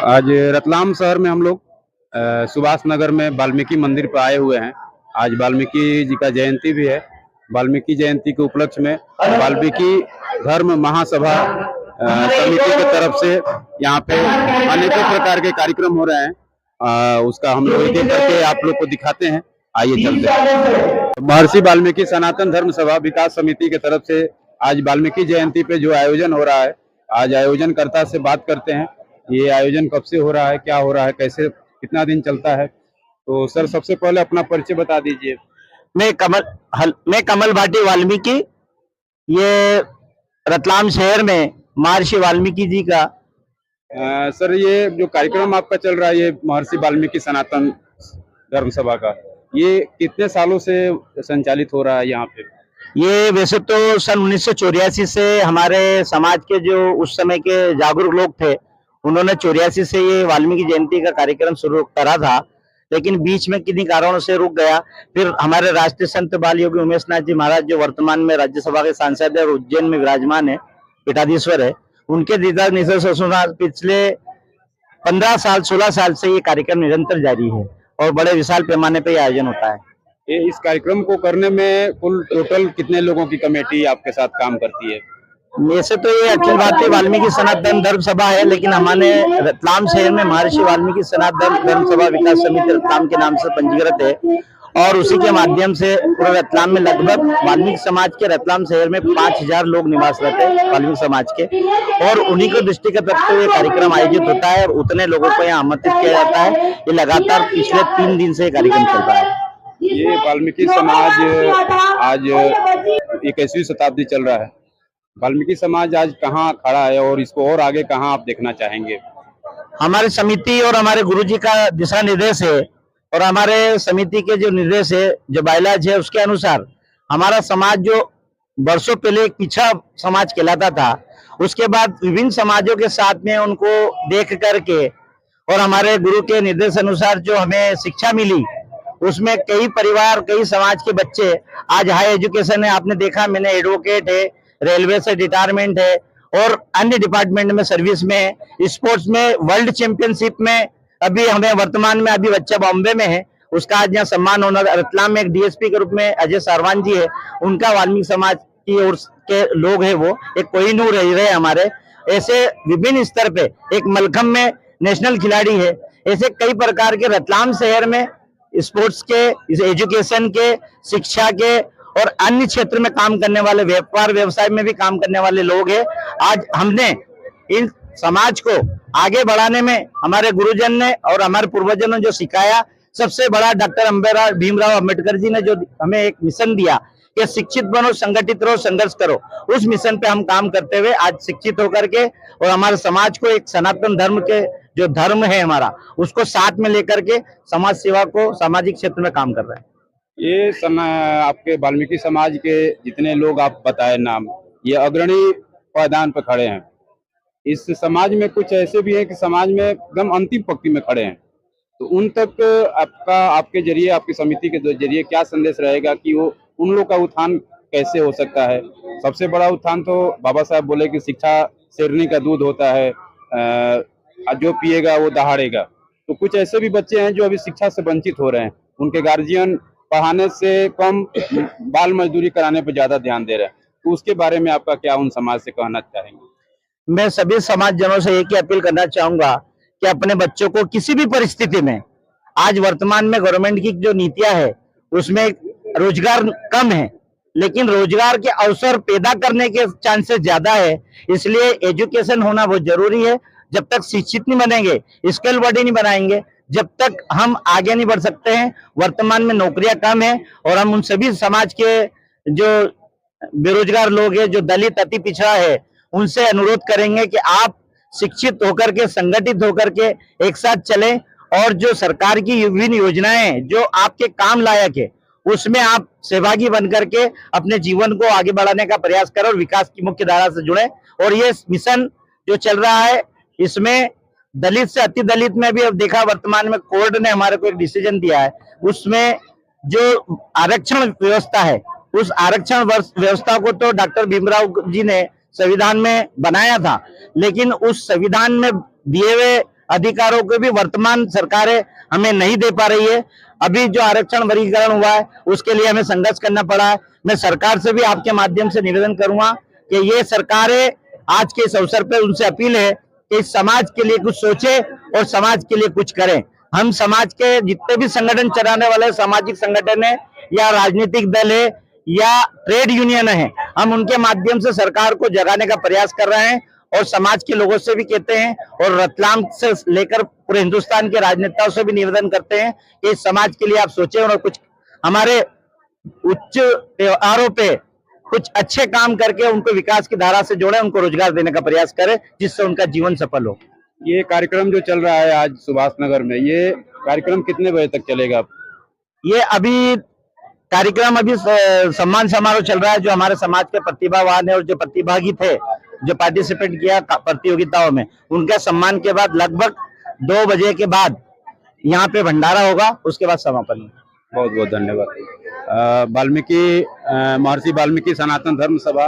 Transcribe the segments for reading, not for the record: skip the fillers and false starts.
आज रतलाम शहर में हम लोग सुभाष नगर में वाल्मीकि मंदिर पर आए हुए हैं। आज वाल्मीकि जी का जयंती भी है। वाल्मीकि जयंती के उपलक्ष्य में वाल्मीकि धर्म महासभा समिति की तरफ से यहाँ पे अनेकों प्रकार के कार्यक्रम हो रहे हैं। उसका हम लोग एक एक करके आप लोग को दिखाते हैं। आइए चलते हैं। महर्षि वाल्मीकि सनातन धर्म सभा विकास समिति की तरफ से आज वाल्मीकि जयंती पे जो आयोजन हो रहा है, आज आयोजनकर्ता से बात करते हैं। ये आयोजन कब से हो रहा है, क्या हो रहा है, कैसे कितना दिन चलता है? तो सर सबसे पहले अपना परिचय बता दीजिए। मैं कमल भाटी वाल्मीकि, ये रतलाम शहर में महर्षि वाल्मीकि जी का। सर ये जो कार्यक्रम आपका चल रहा है, ये महर्षि वाल्मीकि सनातन धर्म सभा का, ये कितने सालों से संचालित हो रहा है यहाँ पे? ये वैसे तो सन 1984 से हमारे समाज के जो उस समय के जागरूक लोग थे, उन्होंने 84 से ये वाल्मीकि जयंती का कार्यक्रम शुरू करा था, लेकिन बीच में किन्हीं कारणों से रुक गया। फिर हमारे राष्ट्रीय संत बाल योगी उमेश नाथ जी महाराज, जो वर्तमान में राज्यसभा के सांसद है और उज्जैन में विराजमान है, पीठाधीश्वर है, उनके दिशा निर्देश पिछले 15 साल 16 साल से ये कार्यक्रम निरंतर जारी है और बड़े विशाल पैमाने पर आयोजन होता है। इस कार्यक्रम को करने में कुल टोटल कितने लोगों की कमेटी आपके साथ काम करती है? वैसे तो ये अखिल भारतीय वाल्मीकि सनातन धर्म सभा है, लेकिन हमारे रतलाम शहर में महर्षि वाल्मीकि सनातन धर्म सभा विकास समिति रतलाम के नाम से पंजीकृत है और उसी के माध्यम से पूरे रतलाम में लगभग वाल्मीकि समाज के रतलाम शहर में 5000 लोग निवास रहते हैं वाल्मीकि समाज के, और उन्हीं को दृष्टिगत रखते हुए कार्यक्रम आयोजित होता है और उतने लोगों को यहाँ आमंत्रित किया जाता है। ये लगातार पिछले 3 दिन से कार्यक्रम चल रहा है। ये वाल्मीकि समाज आज 21वीं शताब्दी चल रहा है। वाल्मीकि समाज आज कहाँ खड़ा है और इसको और आगे कहाँ आप देखना चाहेंगे? हमारी समिति और हमारे गुरुजी का दिशा निर्देश है और हमारे समिति के जो निर्देश है, जो बायलाज है, उसके अनुसार हमारा समाज जो वर्षों पहले एक पिछड़ा समाज कहलाता था, उसके बाद विभिन्न समाजों के साथ में उनको देख करके और हमारे गुरु के निर्देश अनुसार जो हमें शिक्षा मिली, उसमें कई परिवार, कई समाज के बच्चे आज हाई एजुकेशन है। आपने देखा, मैंने एडवोकेट है, रेलवे से रिटायरमेंट है और अन्य डिपार्टमेंट में सर्विस में है। स्पोर्ट्स में वर्ल्ड चैंपियनशिप में अभी हमें वर्तमान में अभी बच्चा बॉम्बे में है, उसका आज यहाँ सम्मान होना। रतलाम में एक डीएसपी के रूप में अजय सारवान जी है, उनका वाल्मीकि समाज की ओर के लोग है, वो एक कोहिनूर रहे हमारे। ऐसे विभिन्न स्तर पे एक मलखम में नेशनल खिलाड़ी है। ऐसे कई प्रकार के रतलाम शहर में स्पोर्ट्स के, एजुकेशन के, शिक्षा के और अन्य क्षेत्र में काम करने वाले, व्यापार व्यवसाय में भी काम करने वाले लोग हैं। आज हमने इन समाज को आगे बढ़ाने में हमारे गुरुजन ने और हमारे पूर्वजों ने जो सिखाया, सबसे बड़ा डॉक्टर भीमराव अंबेडकर जी ने जो हमें एक मिशन दिया कि शिक्षित बनो, संगठित रहो, संघर्ष करो, उस मिशन पे हम काम करते हुए आज शिक्षित होकर के और हमारे समाज को एक सनातन धर्म के जो धर्म है हमारा, उसको साथ में लेकर के समाज सेवा को सामाजिक क्षेत्र में काम कर रहे हैं। ये आपके वाल्मीकि समाज के जितने लोग आप बताए नाम, ये अग्रणी पायदान पर खड़े हैं। इस समाज में कुछ ऐसे भी हैं कि समाज में एकदम अंतिम पंक्ति में खड़े हैं, तो उन तक आपके जरिए, आपकी समिति के जरिए क्या संदेश रहेगा कि वो उन लोग का उत्थान कैसे हो सकता है? सबसे बड़ा उत्थान तो बाबा साहब बोले कि शिक्षा शेरनी का दूध होता है, जो पिएगा वो दहाड़ेगा। तो कुछ ऐसे भी बच्चे हैं जो अभी शिक्षा से वंचित हो रहे हैं, उनके गार्जियन पढ़ाने से कम बाल मजदूरी कराने पर ज्यादा ध्यान दे रहे हैं, तो उसके बारे में आपका क्या उन समाज से कहना चाहेंगे? मैं सभी समाज जनों से एक ही अपील करना चाहूंगा कि अपने बच्चों को किसी भी परिस्थिति में, आज वर्तमान में गवर्नमेंट की जो नीतियां है उसमें रोजगार कम है, लेकिन रोजगार के अवसर पैदा करने के चांसेस ज्यादा है। इसलिए एजुकेशन होना बहुत जरूरी है। जब तक शिक्षित नहीं बनेंगे, स्किल बॉडी नहीं बनाएंगे, जब तक हम आगे नहीं बढ़ सकते हैं। वर्तमान में नौकरियां कम है और हम उन सभी समाज के जो बेरोजगार लोग हैं, जो दलित अति पिछड़ा है, उनसे अनुरोध करेंगे कि आप शिक्षित होकर के, संगठित होकर के एक साथ चलें और जो सरकार की विभिन्न योजनाएं जो आपके काम लायक है, उसमें आप सहभागी बन करके अपने जीवन को आगे बढ़ाने का प्रयास करें और विकास की मुख्य धारा से जुड़े। और ये मिशन जो चल रहा है, इसमें दलित से अति दलित में भी अब देखा, वर्तमान में कोर्ट ने हमारे को एक डिसीजन दिया है, उसमें जो आरक्षण व्यवस्था है, उस आरक्षण व्यवस्था को तो डॉक्टर भीमराव जी ने संविधान में बनाया था, लेकिन उस संविधान में दिए हुए अधिकारों को भी वर्तमान सरकारें हमें नहीं दे पा रही है। अभी जो आरक्षण वर्गीकरण हुआ है उसके लिए हमें संघर्ष करना पड़ा है। मैं सरकार से भी आपके माध्यम से निवेदन करूंगा कि ये सरकारें आज के इस अवसर पर उनसे अपील है कि इस समाज के लिए कुछ सोचे और समाज के लिए कुछ करें। हम समाज के जितने भी संगठन चलाने वाले सामाजिक संगठन है या राजनीतिक दल है या ट्रेड यूनियन है, हम उनके माध्यम से सरकार को जगाने का प्रयास कर रहे हैं और समाज के लोगों से भी कहते हैं और रतलाम से लेकर पूरे हिंदुस्तान के राजनेताओं से भी निवेदन करते हैं कि इस समाज के लिए आप सोचें और कुछ हमारे उच्च त्योहारों पे कुछ अच्छे काम करके उनको विकास की धारा से जोड़े, उनको रोजगार देने का प्रयास करें जिससे उनका जीवन सफल हो। ये कार्यक्रम जो चल रहा है आज सुभाष नगर में, ये कार्यक्रम कितने बजे तक चलेगा? ये अभी कार्यक्रम अभी सम्मान समारोह चल रहा है। जो हमारे समाज के प्रतिभावान है और जो प्रतिभागी थे, जो पार्टिसिपेट किया प्रतियोगिताओं में, उनके सम्मान के बाद लगभग 2 बजे के बाद यहाँ पे भंडारा होगा, उसके बाद समापन होगा। बहुत बहुत धन्यवाद। महर्षि वाल्मीकि सनातन धर्म सभा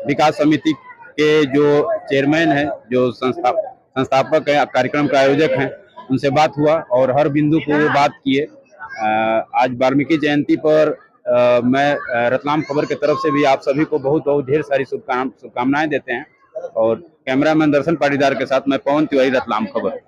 विकास समिति के जो चेयरमैन है, जो संस्थापक है, कार्यक्रम का आयोजक हैं, उनसे बात हुआ और हर बिंदु को वो बात किए। आज वाल्मीकि जयंती पर मैं रतलाम खबर की तरफ से भी आप सभी को बहुत बहुत ढेर सारी शुभकामनाएं देते हैं और कैमरामैन दर्शन पाटीदार के साथ मैं पवन तिवारी, रतलाम खबर।